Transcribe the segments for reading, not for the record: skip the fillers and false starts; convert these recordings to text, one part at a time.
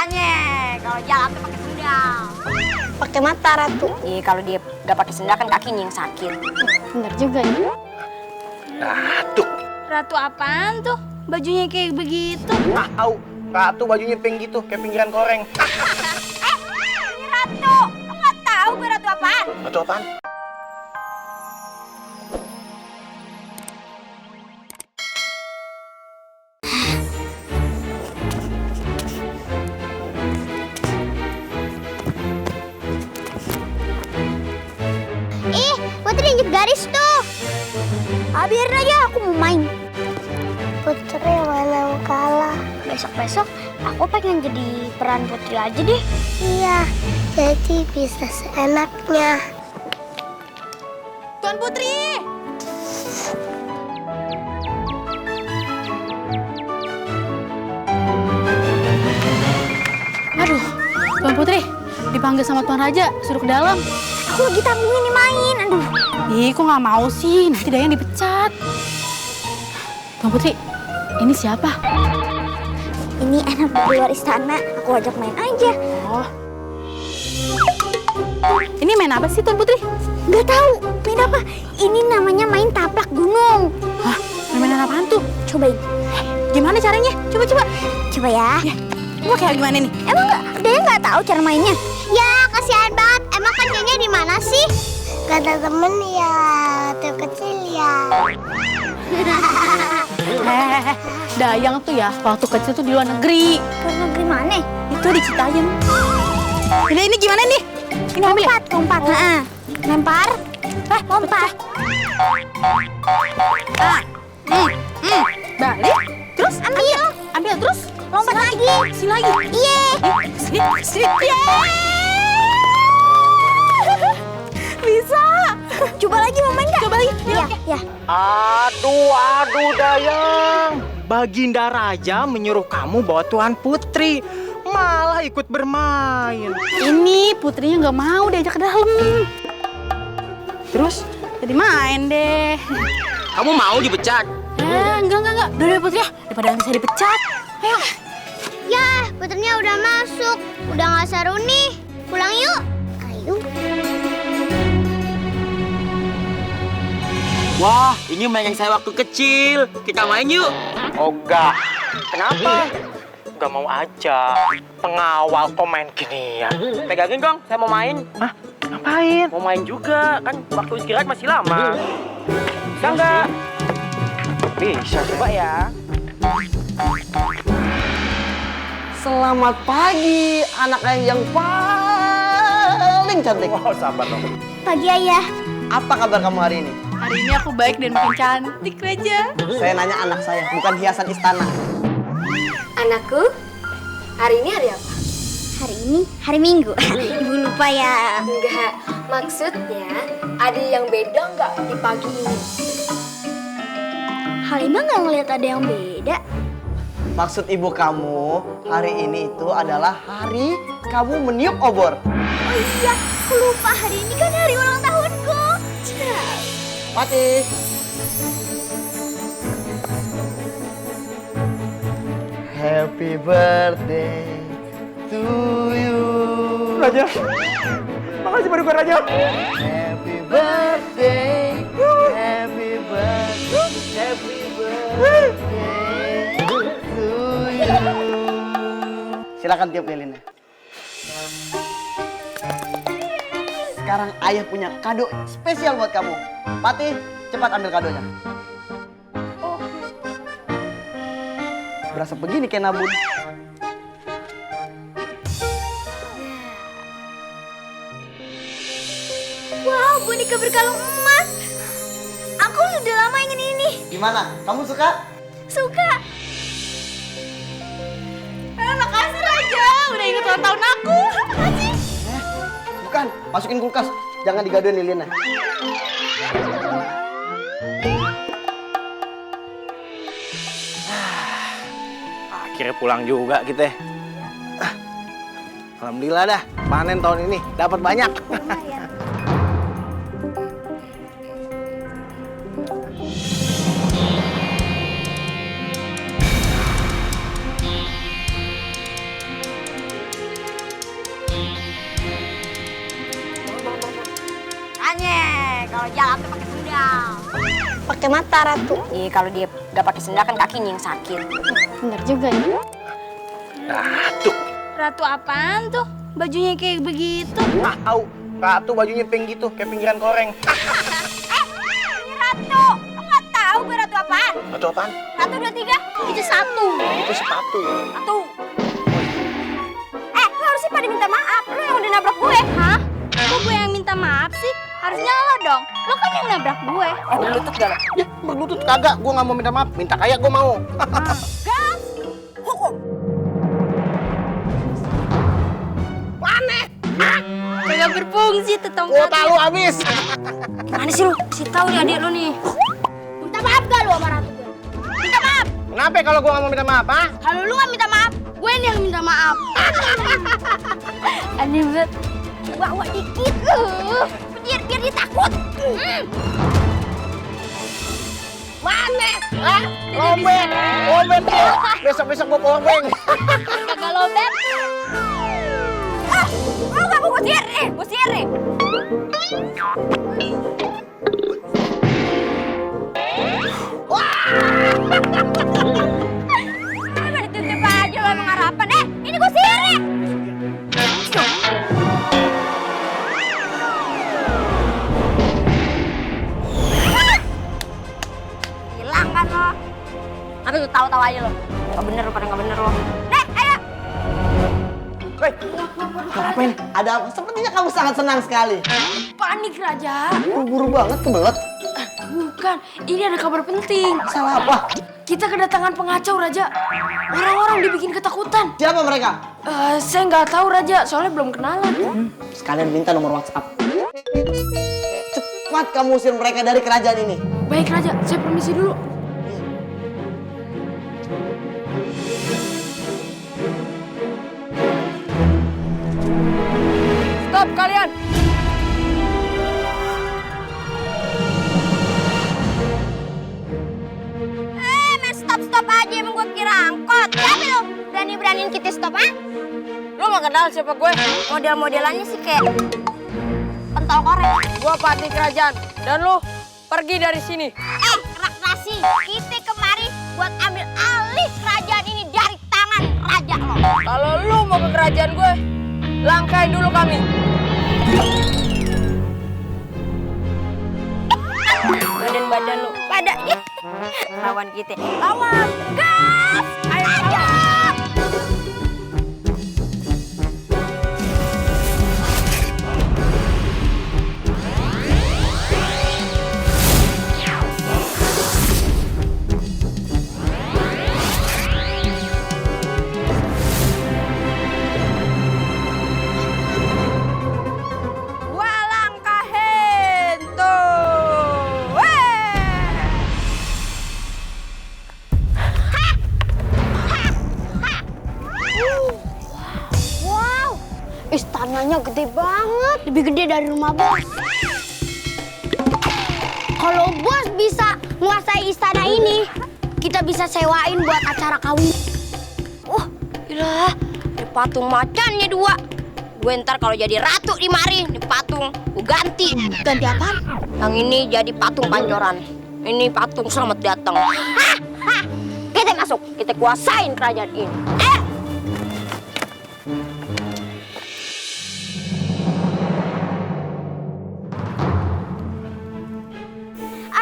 matanya. Kalau jalan tuh pakai sendal. Pakai mata Ratu. Kalau dia nggak pakai sendal kan kakinya yang sakit. Bener juga ya. Ratu. Ratu apaan tuh? Bajunya kayak begitu. Tahu. Ratu bajunya pink gitu, kayak pinggiran koreng. Ini Ratu. Lo nggak tahu gue Ratu apaan? Ratu apaan? Putri injek garis tuh. Biarin aja, aku mau main. Putri mana mau kalah. Besok-besok aku pengen jadi peran Putri aja deh. Iya, jadi bisa seenaknya. Tuan Putri! Aduh, Tuan Putri, dipanggil sama Tuan Raja, suruh ke dalam. Aku lagi tanggung ini main, aduh. Ih, kok nggak mau sih? Nanti Dayang dipecat. Tuan Putri, ini siapa? Ini anak di luar istana, aku ajak main aja. Oh. Ini main apa sih, Tuan Putri? Gak tahu, main apa? Ini namanya main taplak gunung. Hah? Main apaan tuh? Cobain. Gimana caranya? Coba. Coba ya. Gua kayak gimana nih? Emang dia nggak tahu cara mainnya? Ya, kasihan banget. Emang kan nyonya di mana sih? Gak ada temen ya, tuh kecil ya. Dayang tuh ya, waktu kecil tuh di luar negeri. Luar negeri mana? Itu di Citayam. Ini gimana nih? Ini ambil ya? Lompat. Lempar. Lompat. Balik. Terus ambil terus. Lompat lagi. Sini lagi. Iya. Sini. Bisa. Coba lagi mau main nggak? Coba lagi. Ya. Aduh Dayang. Baginda Raja menyuruh kamu bawa Tuan Putri. Malah ikut bermain. Ini putrinya nggak mau diajak ke dalam. Terus? Jadi main deh. Kamu mau dipecat? Enggak. Udah Putri ya, daripada nanti saya dipecat. Ayo. Ya, putrinya udah masuk. Udah nggak seru nih. Pulang yuk. Ayo. Wah, ini main yang saya waktu kecil. Kita main yuk. Oh enggak. Kenapa? Enggak mau aja. Pengawal kok main ginian. Pegangin dong, saya mau main. Hah? Ngapain? Mau main juga, kan waktu istirahat masih lama. Bisa nggak? Bisa. Coba ya. Selamat pagi, anak ayah yang paling cantik. Oh, sabar dong. Pagi ayah. Apa kabar kamu hari ini? Hari ini aku baik dan makin cantik, Raja. Saya nanya anak saya, bukan hiasan istana. Anakku, hari ini hari apa? Hari ini hari Minggu. Ibu lupa ya. Enggak, maksudnya ada yang beda nggak di pagi ini? Halimah nggak ngeliat ada yang beda. Maksud ibu kamu, hari ini itu adalah hari kamu meniup obor. Oh iya, aku lupa hari ini kan hari ulang tahunku. Mati. Happy birthday to you. Raja. Makasih Paduka Raja. Happy birthday. Happy birthday. Happy birthday to you. Silakan tiup lilinnya. Sekarang ayah punya kado spesial buat kamu. Pati, cepat ambil kadonya. Berasa begini kayak nabun. Wow, boneka berkalung emas. Aku sudah lama ingin ini. Gimana? Kamu suka? Suka. Makasih Raja, udah inget ulang tahun aku. Bukan, masukin kulkas. Jangan digaduhin lilinnya. Akhirnya pulang juga kita. Alhamdulillah dah, panen tahun ini dapat banyak. kacamata Ratu. Iya, kalau dia nggak pakai sendal kan kakinya yang sakit. Bener juga ya. Ratu apaan tuh? Bajunya kayak begitu. Tahu. Ratu bajunya pink gitu, kayak pinggiran koreng. Ini Ratu. Lo nggak tahu gue Ratu apaan? Ratu apaan? Ratu 2, 3. Itu 1. Itu sepatu. Satu. Lo harusnya pada minta maaf. Lo yang udah nabrak gue. Hah? Kok gue yang minta maaf sih? Harusnya lo dong. Lo kan yang nabrak gue. Berlutut gak? Ya, berlutut kagak. Gue nggak mau minta maaf. Minta kayak gue mau. Gas. Hukum. Kagak berfungsi tuh tongkat. Gue tahu abis. Gimana sih lu? Kasih tahu nih adik lu nih. Minta maaf gak lu sama Ratu gue? Minta maaf. Kenapa kalau gue nggak mau minta maaf, ah? Kalau lu gak minta maaf, gue nih yang minta maaf. Aneh banget. Bawa dikit. Biar dia takut. Mana? Hah? Lobet. Lobet ya. Besok-besok gue powerbank. Kagak lobet. Lu gak mau gue siar nih? Gue siar nih. Apa ditutup aja lo emang harapan? Ini gue siar nih. Hilang kan lo? Apa lu tahu-tahu aja lo? Gak bener lo, pada gak bener lo. Nih, ayo. Hei, Apa ini? Ada apa? Sepertinya kamu sangat senang sekali. Panik Raja. Buru-buru banget kebelet. Bukan, ini ada kabar penting. Salah apa? Kita kedatangan pengacau Raja. Orang-orang dibikin ketakutan. Siapa mereka? Saya nggak tahu Raja, soalnya belum kenalan. Sekalian minta nomor WhatsApp. Cepat kamu usir mereka dari kerajaan ini. Baik Raja, saya permisi dulu. Stop kalian. Stop aja, emang gue kira angkot. Siapa lu? Berani-beraniin kita stop, ah? Lu gak kenal siapa gue? Model-modelannya sih kayak pentol korek. Gue patih kerajaan, dan lu pergi dari sini. Raksasi, kita kemari buat ambil alih kerajaan ini dari tangan raja lo. Kalau lu mau ke kerajaan gue, langkain dulu kami. Badan lu pada lawan kita. Lawan, gas! Ayo aja! Istananya gede banget, lebih gede dari rumah bos. Kalau bos bisa menguasai istana ini, kita bisa sewain buat acara kawin. Gila, ada patung macannya 2. Gue ntar kalau jadi ratu di mari, nih patung gue ganti. Ganti apa? Yang ini jadi patung pancoran. Ini patung selamat datang. Kita masuk, kita kuasain kerajaan ini.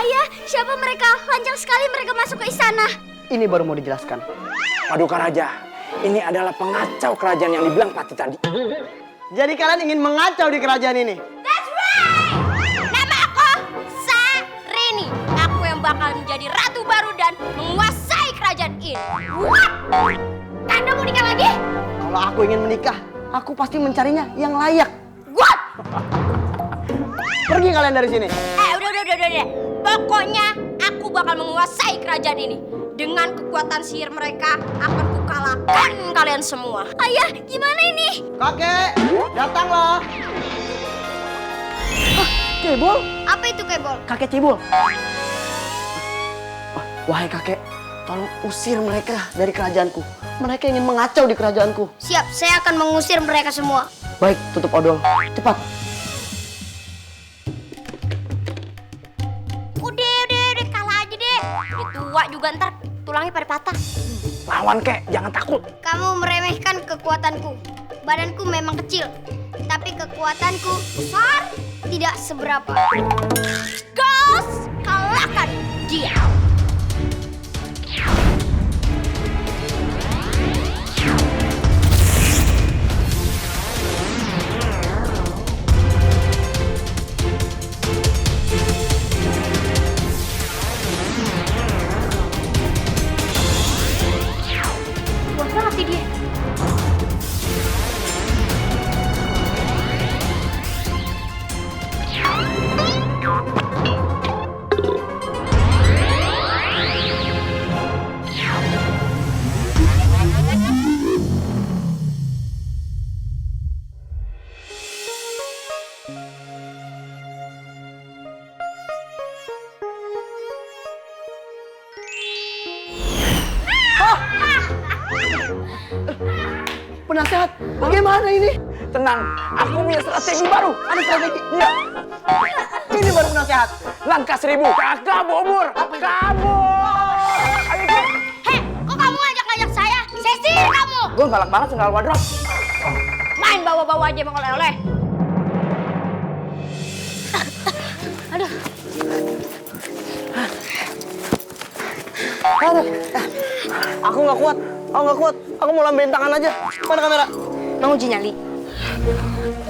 Ayah, siapa mereka? Lancar sekali mereka masuk ke istana. Ini baru mau dijelaskan. Paduka Raja, ini adalah pengacau kerajaan yang dibilang Patih tadi. Jadi kalian ingin mengacau di kerajaan ini? That's right! Nama aku Sarini. Aku yang bakal menjadi ratu baru dan menguasai kerajaan ini. What? Kanda mau nikah lagi? Kalau aku ingin menikah, aku pasti mencarinya yang layak. What? Pergi kalian dari sini. Udah. Pokoknya aku bakal menguasai kerajaan ini. Dengan kekuatan sihir mereka, akan kukalahkan kalian semua. Ayah, gimana ini? Kakek, datanglah. Cebol? Apa itu kebol? Kakek Cebol. Wahai kakek, tolong usir mereka dari kerajaanku. Mereka ingin mengacau di kerajaanku. Siap, saya akan mengusir mereka semua. Baik, tutup odol. Cepat. Udah, kalah tua juga ntar tulangnya pada patah. Lawan kek, jangan takut. Kamu meremehkan kekuatanku. Badanku memang kecil, tapi kekuatanku besar, tidak seberapa. Ghost, kalahkan dia. Buat banget sih dia. Penasehat, bagaimana ini? Tenang, aku punya strategi baru. Ada strategi? Iya, Ini baru penasehat. langkah 1000. Kakak Bubur, kabur. Ayo, Kek. Heh, kok kamu ngajak-ngajak saya? Sesir kamu. Gue galak banget sendal wadrop. Main bawa-bawa aja emang oleh-oleh. Aduh. Aku nggak kuat. Aku mau lambain tangan aja. Mana kamera? Mau uji nyali?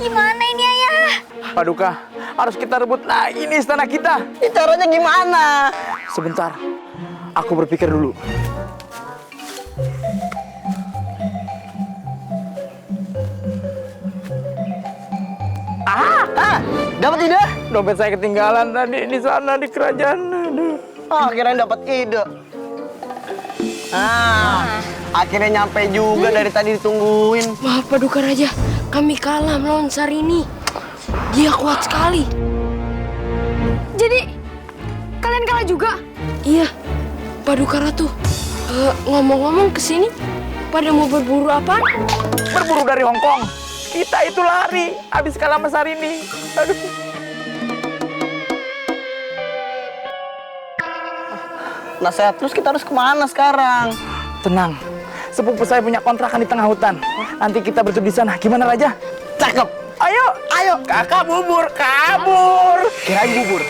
Gimana ini ayah? Paduka, harus kita rebut lagi nih istana kita. Ini caranya gimana? Sebentar, aku berpikir dulu. Dapat ide? Dompet saya ketinggalan tadi di sana di kerajaan. Aduh. Akhirnya dapat ide. Akhirnya nyampe juga dari tadi ditungguin. Maaf Paduka Raja, kami kalah melawan Sarini. Dia kuat sekali. Jadi, kalian kalah juga? Iya, Paduka Ratu. Ngomong-ngomong kesini, pada mau berburu apa? Berburu dari Hong Kong. Kita itu lari, habis kalah sama Sarini. Aduh. Nasehat, terus kita harus kemana sekarang? Tenang, sepupu saya punya kontrakan di tengah hutan. Nanti kita bertujuh di sana. Gimana Raja? Cakep. Ayo, ayo, kakak Bubur, kabur. Kirain bubur.